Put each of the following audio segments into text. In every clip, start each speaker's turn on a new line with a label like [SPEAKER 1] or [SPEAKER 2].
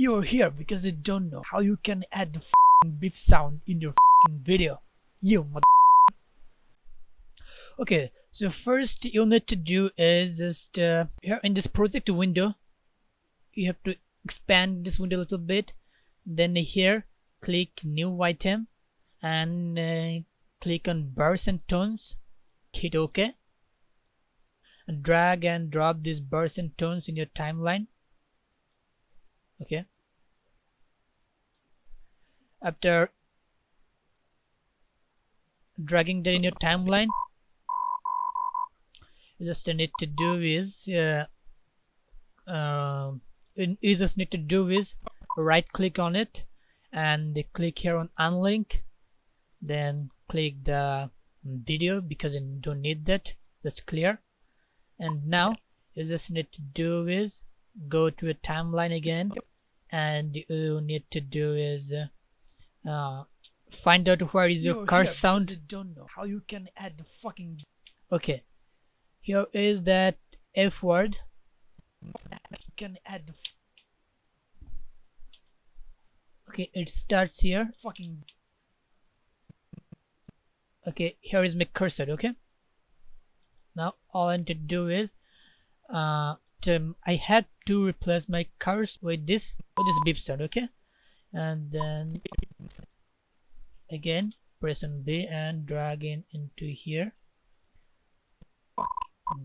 [SPEAKER 1] You're here because you don't know how you can add the beep sound in your video. You mother. Okay, so first you need to do is just here in this project window, you have to expand this window a little bit. Then here, click new item and click on bars and tones. Hit OK. And drag and drop these bars and tones in your timeline. Okay. After dragging that in your timeline, you just need to do is right click on it and click here on unlink, then click the video because you don't need that, just clear. And now you just need to do is go to a timeline again, and you need to do is find out where is your cuss sound.
[SPEAKER 2] You don't know how you can add the fucking.
[SPEAKER 1] Okay, here is that F word.
[SPEAKER 2] You can add the
[SPEAKER 1] okay, it starts here.
[SPEAKER 2] fucking.
[SPEAKER 1] Okay, here is my cursor. Okay, now all I need to do is I had to replace my cursor with this beep sound. Okay, and then again press on B and drag in into here,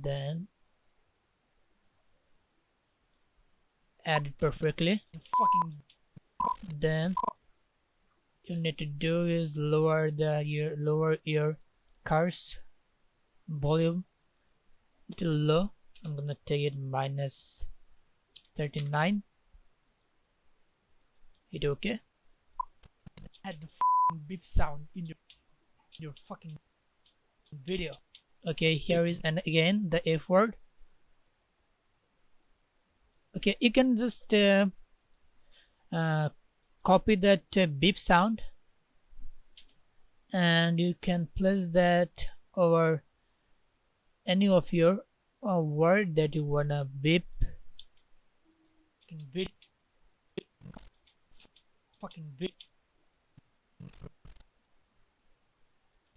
[SPEAKER 1] then add it perfectly.
[SPEAKER 2] Fucking.
[SPEAKER 1] Then you need to do is lower your cursor volume little low. I'm gonna take it minus 39. Hit OK.
[SPEAKER 2] Add the fucking beep sound in your fucking video.
[SPEAKER 1] Okay, here is and again the F word. Okay, you can just copy that beep sound and you can place that over any of your word that you wanna beep.
[SPEAKER 2] Fucking beep.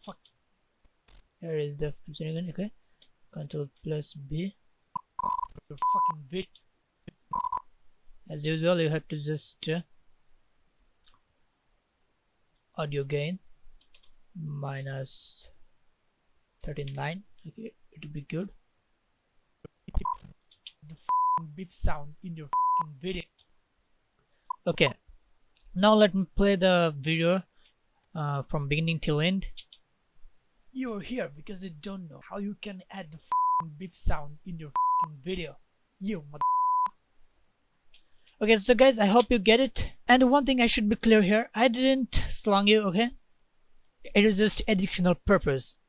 [SPEAKER 2] Fuck.
[SPEAKER 1] Here is the again. Okay, Control plus B.
[SPEAKER 2] Your fucking beep.
[SPEAKER 1] As usual, you have to just audio gain minus 39. Okay, it will be good.
[SPEAKER 2] The fucking beep sound in your fucking video.
[SPEAKER 1] Okay, now let me play the video from beginning till end.
[SPEAKER 2] You're here because you don't know how you can add the fucking beep sound in your fucking video. You mother.
[SPEAKER 1] Okay, so guys, I hope you get it. And one thing I should be clear here, I didn't slung you, okay? It is just educational purpose.